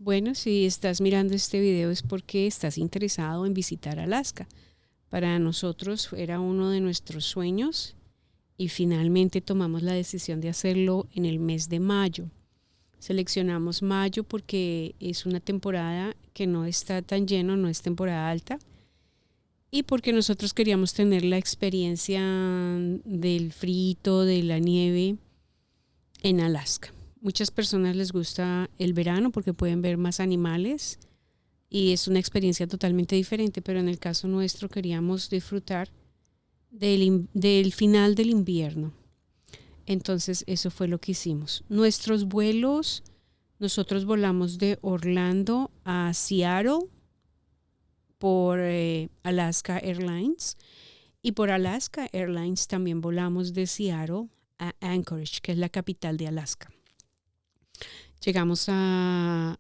Bueno, si estás mirando este video es porque estás interesado en visitar Alaska. Para nosotros era uno de nuestros sueños y finalmente tomamos la decisión de hacerlo en el mes de mayo. Seleccionamos mayo porque es una temporada que no está tan lleno, no es temporada alta, y porque nosotros queríamos tener la experiencia del frío, de la nieve en Alaska. Muchas personas les gusta el verano porque pueden ver más animales y es una experiencia totalmente diferente, pero en el caso nuestro queríamos disfrutar del final del invierno. Entonces eso fue lo que hicimos. Nuestros vuelos, nosotros volamos de Orlando a Seattle por Alaska Airlines, y por Alaska Airlines también volamos de Seattle a Anchorage, que es la capital de Alaska. Llegamos a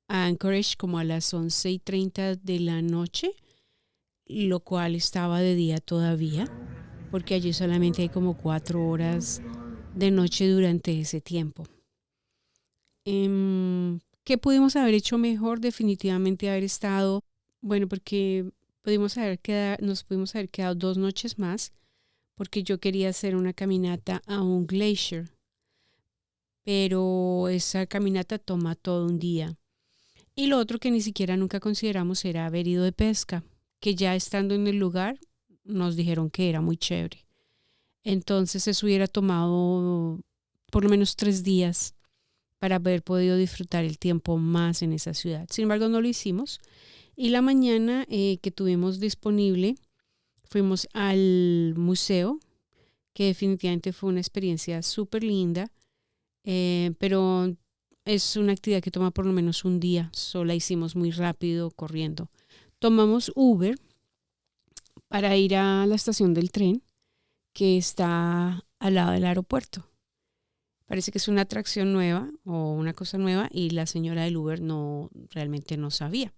Anchorage como a las 11:30 de la noche, lo cual estaba de día todavía, porque allí solamente hay como 4 horas de noche durante ese tiempo. ¿Qué pudimos haber hecho mejor? Definitivamente haber estado, bueno, porque nos pudimos haber quedado 2 noches más, porque yo quería hacer una caminata a un glacier, pero esa caminata toma todo un día. Y lo otro que ni siquiera nunca consideramos era haber ido de pesca, que ya estando en el lugar nos dijeron que era muy chévere. Entonces eso hubiera tomado por lo menos 3 días para haber podido disfrutar el tiempo más en esa ciudad. Sin embargo, no lo hicimos. Y la mañana que tuvimos disponible, fuimos al museo, que definitivamente fue una experiencia súper linda, pero es una actividad que toma por lo menos un día. Solo la hicimos muy rápido, corriendo. Tomamos Uber para ir a la estación del tren, que está al lado del aeropuerto. Parece que es una atracción nueva o una cosa nueva y la señora del Uber realmente no sabía.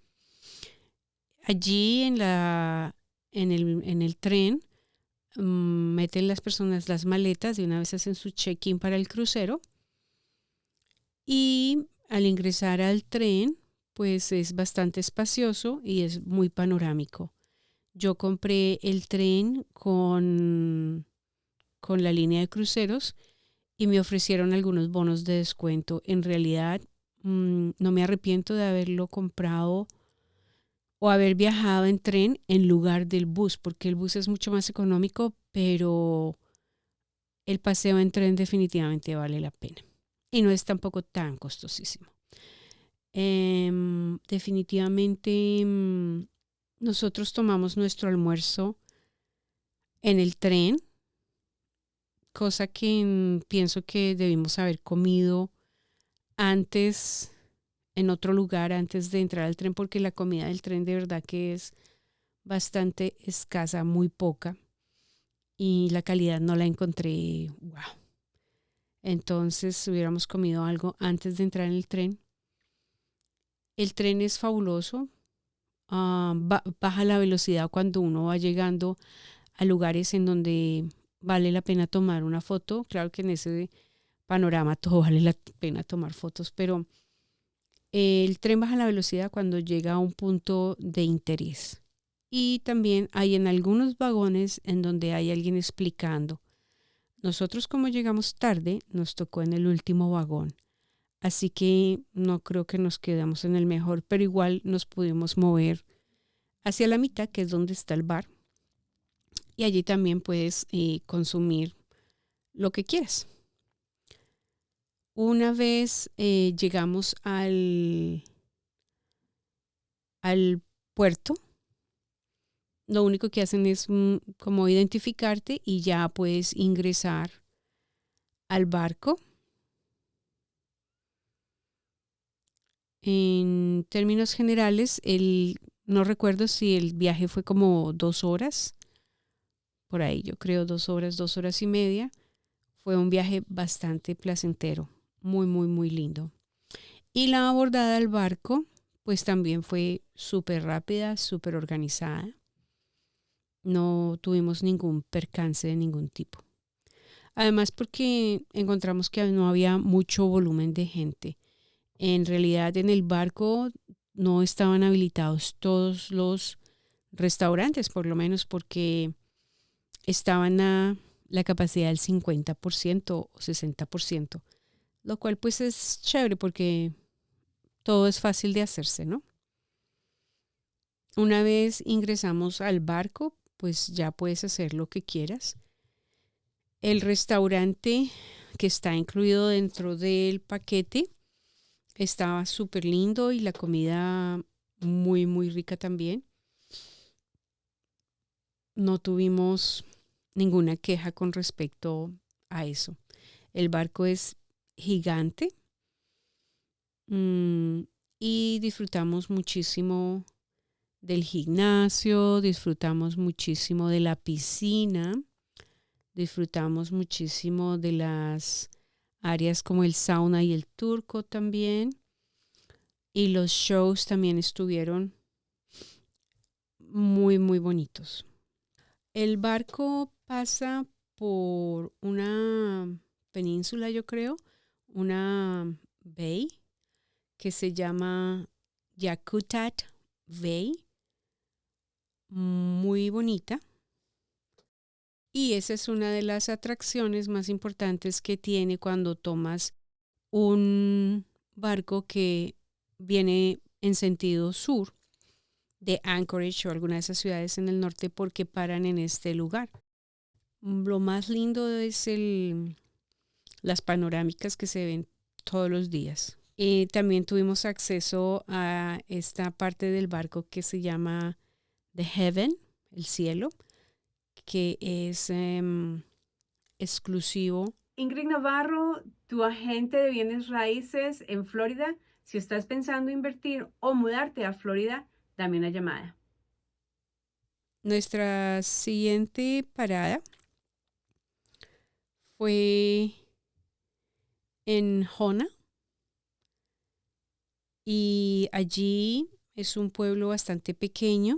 Allí en el tren meten las personas las maletas, de una vez hacen su check-in para el crucero, y al ingresar al tren pues es bastante espacioso y es muy panorámico. Yo compré el tren con la línea de cruceros y me ofrecieron algunos bonos de descuento. En realidad no me arrepiento de haberlo comprado o haber viajado en tren en lugar del bus, porque el bus es mucho más económico, pero el paseo en tren definitivamente vale la pena y no es tampoco tan costosísimo. Definitivamente nosotros tomamos nuestro almuerzo en el tren, cosa que pienso que debimos haber comido antes en otro lugar antes de entrar al tren, porque la comida del tren de verdad que es bastante escasa, muy poca, y la calidad no la encontré wow. Entonces hubiéramos comido algo antes de entrar en el tren. El tren es fabuloso, baja la velocidad cuando uno va llegando a lugares en donde vale la pena tomar una foto. Claro que en ese panorama todo vale la pena tomar fotos, pero el tren baja la velocidad cuando llega a un punto de interés. Y también hay en algunos vagones en donde hay alguien explicando. Nosotros, como llegamos tarde, nos tocó en el último vagón. Así que no creo que nos quedamos en el mejor, pero igual nos pudimos mover hacia la mitad, que es donde está el bar. Y allí también puedes consumir lo que quieras. Una vez llegamos al puerto, lo único que hacen es como identificarte y ya puedes ingresar al barco. En términos generales, no recuerdo si el viaje fue como 2 horas, por ahí yo creo 2 horas, 2 horas y media. Fue un viaje bastante placentero, muy, muy, muy lindo. Y la abordada al barco, pues también fue súper rápida, súper organizada. No tuvimos ningún percance de ningún tipo. Además porque encontramos que no había mucho volumen de gente. En realidad en el barco no estaban habilitados todos los restaurantes, por lo menos porque estaban a la capacidad del 50% o 60%, lo cual pues es chévere porque todo es fácil de hacerse, ¿no? Una vez ingresamos al barco, pues ya puedes hacer lo que quieras. El restaurante que está incluido dentro del paquete estaba súper lindo y la comida muy, muy rica también. No tuvimos ninguna queja con respecto a eso. El barco es gigante y disfrutamos muchísimo del gimnasio, disfrutamos muchísimo de la piscina, disfrutamos muchísimo de las áreas como el sauna y el turco también. Y los shows también estuvieron muy, muy bonitos. El barco pasa por una península, yo creo, una bay que se llama Yakutat Bay, muy bonita. Y esa es una de las atracciones más importantes que tiene cuando tomas un barco que viene en sentido sur de Anchorage o alguna de esas ciudades en el norte, porque paran en este lugar. Lo más lindo es las panorámicas que se ven todos los días. También tuvimos acceso a esta parte del barco que se llama The Heaven, el cielo, que es exclusivo. Ingrid Navarro, tu agente de bienes raíces en Florida. Si estás pensando invertir o mudarte a Florida, dame una llamada. Nuestra siguiente parada fue en Hona, y allí es un pueblo bastante pequeño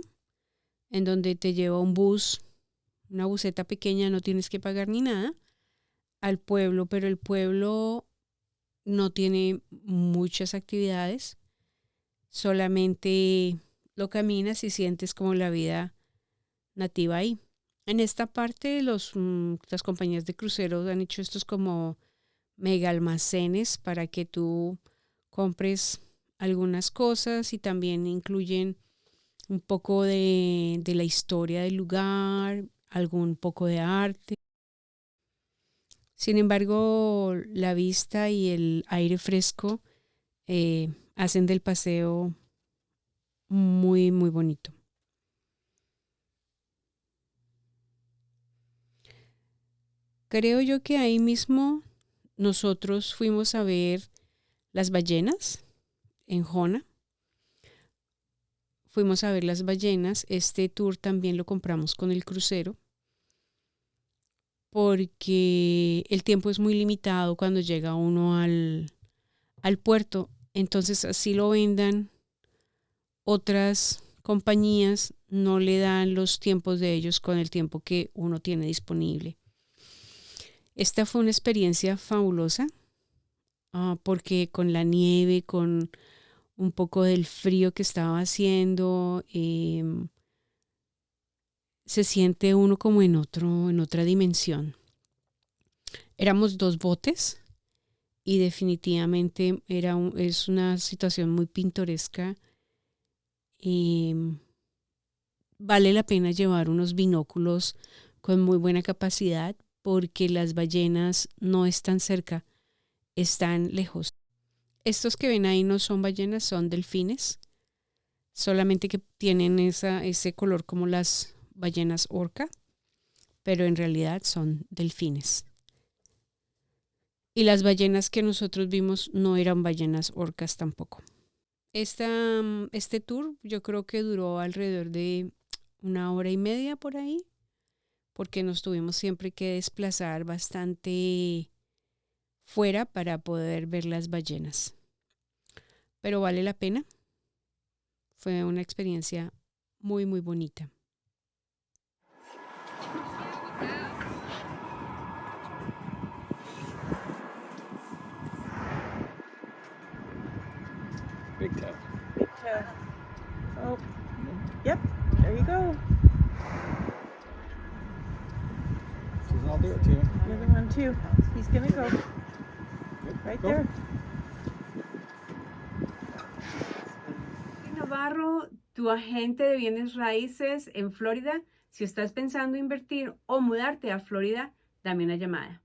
en donde te lleva un bus, una buseta pequeña, no tienes que pagar ni nada al pueblo, pero el pueblo no tiene muchas actividades, solamente lo caminas y sientes como la vida nativa ahí. En esta parte las compañías de cruceros han hecho estos como mega almacenes para que tú compres algunas cosas y también incluyen un poco de la historia del lugar, algún poco de arte. Sin embargo, la vista y el aire fresco hacen del paseo muy, muy bonito. Creo yo que ahí mismo nosotros fuimos a ver las ballenas en Hona. Fuimos a ver las ballenas. Este tour también lo compramos con el crucero porque el tiempo es muy limitado cuando llega uno al puerto. Entonces, así lo vendan, otras compañías no le dan los tiempos de ellos con el tiempo que uno tiene disponible. Esta fue una experiencia fabulosa porque con la nieve, con un poco del frío que estaba haciendo, se siente uno como en otra dimensión. Éramos 2 botes y definitivamente es una situación muy pintoresca. Vale la pena llevar unos binóculos con muy buena capacidad porque las ballenas no están cerca, están lejos. Estos que ven ahí no son ballenas, son delfines, solamente que tienen ese color como las ballenas orca, pero en realidad son delfines. Y las ballenas que nosotros vimos no eran ballenas orcas tampoco. Este tour yo creo que duró alrededor de 1 hora y media por ahí, porque nos tuvimos siempre que desplazar bastante fuera para poder ver las ballenas. Pero vale la pena. Fue una experiencia muy, muy bonita. Big toe. Big toe. Oh, yep. There you go. Susan, I'll do it too. The other one too. He's gonna go. Right Go. there. Navarro, tu agente de bienes raíces en Florida. Si estás pensando invertir o mudarte a Florida, dame una llamada.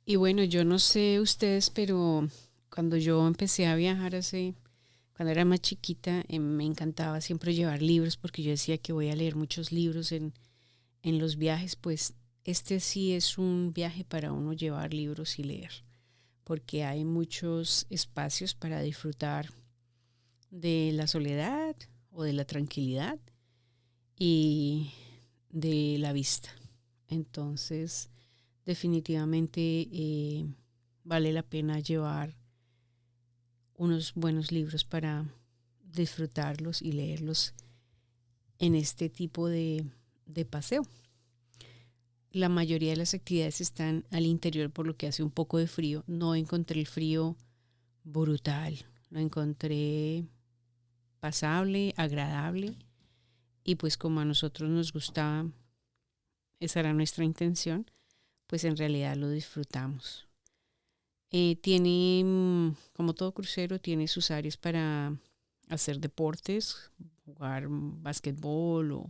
Y bueno, yo no sé ustedes, pero cuando yo empecé a viajar cuando era más chiquita, me encantaba siempre llevar libros porque yo decía que voy a leer muchos libros en los viajes. Pues este sí es un viaje para uno llevar libros y leer, porque hay muchos espacios para disfrutar de la soledad o de la tranquilidad y de la vista. Entonces, definitivamente vale la pena llevar unos buenos libros para disfrutarlos y leerlos en este tipo de paseo. La mayoría de las actividades están al interior, por lo que hace un poco de frío. No encontré el frío brutal, lo encontré pasable, agradable, y pues como a nosotros nos gustaba, esa era nuestra intención, pues en realidad lo disfrutamos. Tiene, como todo crucero, tiene sus áreas para hacer deportes, jugar básquetbol o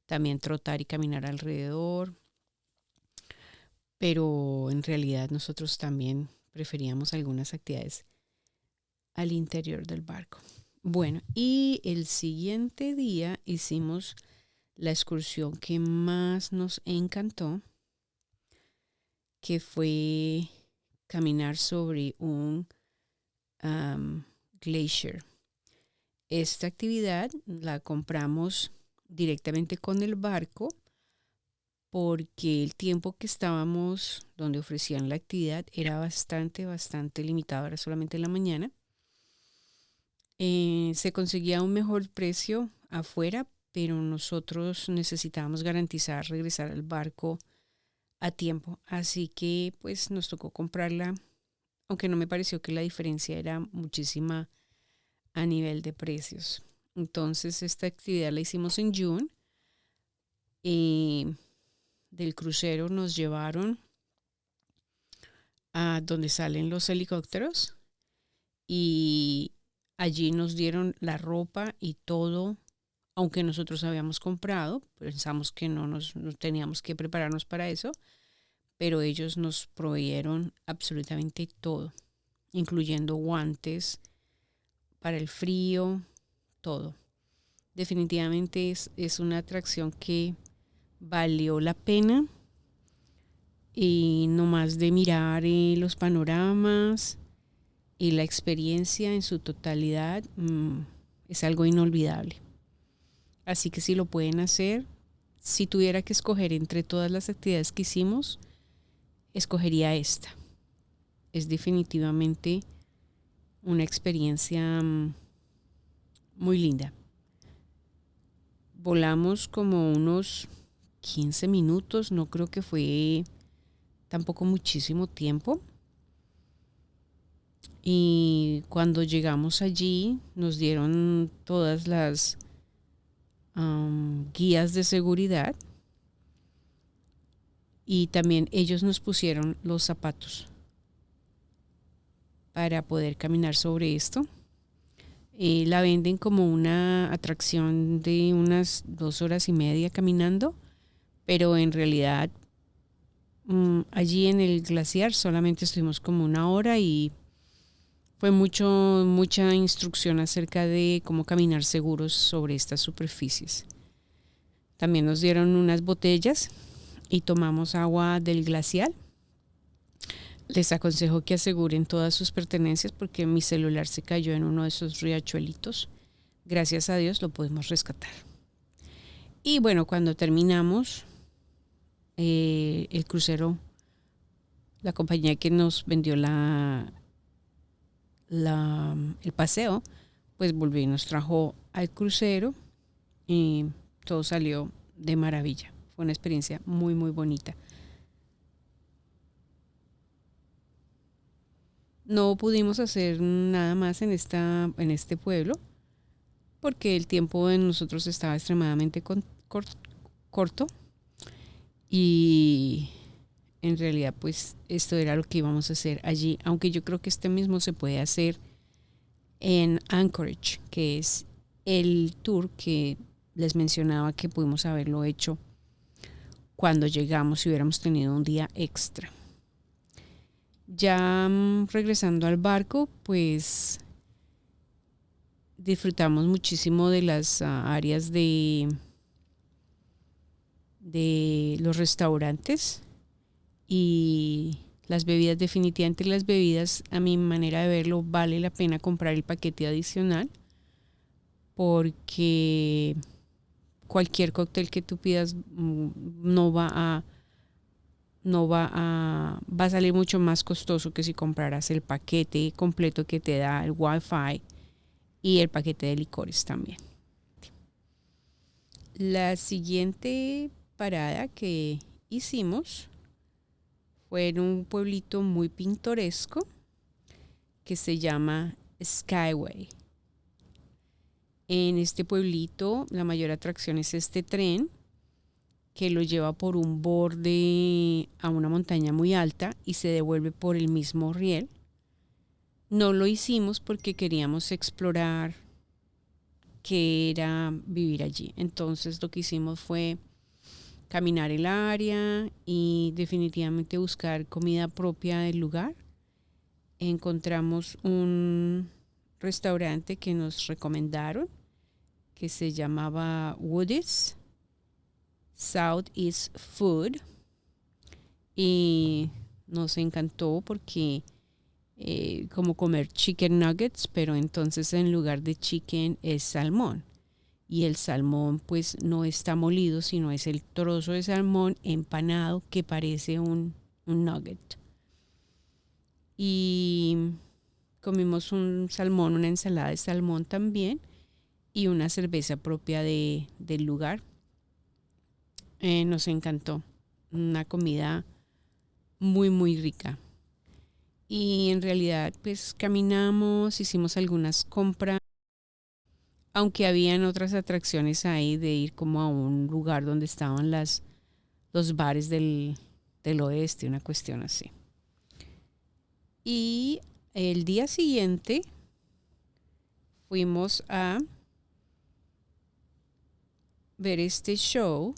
también trotar y caminar alrededor, pero en realidad nosotros también preferíamos algunas actividades al interior del barco. Bueno, y el siguiente día hicimos la excursión que más nos encantó, que fue caminar sobre un glacier. Esta actividad la compramos directamente con el barco porque el tiempo que estábamos donde ofrecían la actividad era bastante limitado, era solamente en la mañana. Se conseguía un mejor precio afuera, pero nosotros necesitábamos garantizar regresar al barco a tiempo, así que pues nos tocó comprarla, aunque no me pareció que la diferencia era muchísima a nivel de precios. Entonces esta actividad la hicimos en June. Del crucero nos llevaron a donde salen los helicópteros y allí nos dieron la ropa y todo, aunque nosotros habíamos comprado, pensamos que no teníamos que prepararnos para eso, pero ellos nos proveyeron absolutamente todo, incluyendo guantes para el frío, todo. Definitivamente es una atracción que valió la pena, y no más de mirar los panoramas y la experiencia en su totalidad, es algo inolvidable. Así que si lo pueden hacer, si tuviera que escoger entre todas las actividades que hicimos, escogería esta. Es definitivamente una experiencia muy linda. Volamos como unos 15 minutos, no creo que fue tampoco muchísimo tiempo. Y cuando llegamos allí nos dieron todas las guías de seguridad y también ellos nos pusieron los zapatos para poder caminar sobre esto. La venden como una atracción de unas 2 horas y media caminando, pero en realidad allí en el glaciar solamente estuvimos como 1 hora y fue mucha instrucción acerca de cómo caminar seguros sobre estas superficies. También nos dieron unas botellas y tomamos agua del glacial. Les aconsejo que aseguren todas sus pertenencias porque mi celular se cayó en uno de esos riachuelitos. Gracias a Dios lo pudimos rescatar. Y bueno, cuando terminamos el crucero, la compañía que nos vendió el paseo, pues volvió y nos trajo al crucero y todo salió de maravilla. Fue una experiencia muy bonita. no pudimos hacer nada más en este pueblo porque el tiempo de nosotros estaba extremadamente corto y en realidad pues esto era lo que íbamos a hacer allí, aunque yo creo que este mismo se puede hacer en Anchorage, que es el tour que les mencionaba que pudimos haberlo hecho cuando llegamos y hubiéramos tenido un día extra. Ya regresando al barco, pues disfrutamos muchísimo de las áreas de los restaurantes y las bebidas. Definitivamente las bebidas, a mi manera de verlo, vale la pena comprar el paquete adicional porque cualquier cóctel que tú pidas va a salir mucho más costoso que si compraras el paquete completo que te da el Wi-Fi y el paquete de licores también. La siguiente parada que hicimos fue en un pueblito muy pintoresco que se llama Skyway. En este pueblito la mayor atracción es este tren que lo lleva por un borde a una montaña muy alta y se devuelve por el mismo riel. No lo hicimos porque queríamos explorar qué era vivir allí. Entonces lo que hicimos fue caminar el área y definitivamente buscar comida propia del lugar. Encontramos un restaurante que nos recomendaron que se llamaba Woody's Southeast Food y nos encantó porque como comer chicken nuggets, pero entonces en lugar de chicken es salmón y el salmón pues no está molido, sino es el trozo de salmón empanado que parece un nugget. Y comimos un salmón, una ensalada de salmón también y una cerveza propia del lugar. Nos encantó, una comida muy muy rica. Y en realidad pues caminamos, hicimos algunas compras, aunque habían otras atracciones ahí de ir como a un lugar donde estaban los bares del oeste, una cuestión así. Y el día siguiente fuimos a ver este show.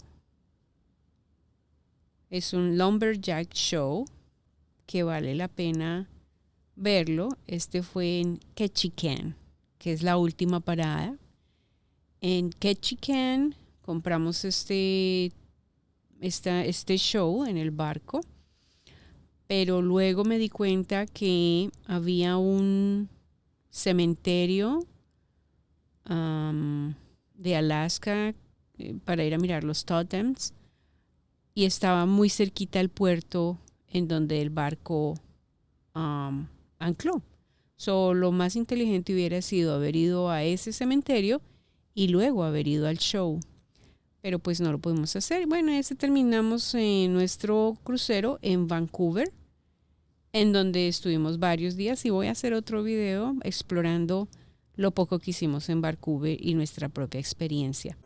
Es un lumberjack show que vale la pena verlo. Este fue en Ketchikan, que es la última parada. En Ketchikan compramos este show en el barco, pero luego me di cuenta que había un cementerio de Alaska para ir a mirar los totems y estaba muy cerquita al puerto en donde el barco ancló. Lo más inteligente hubiera sido haber ido a ese cementerio y luego haber ido al show, pero pues no lo pudimos hacer. Bueno, terminamos nuestro crucero en Vancouver, en donde estuvimos varios días y voy a hacer otro video explorando lo poco que hicimos en Vancouver y nuestra propia experiencia.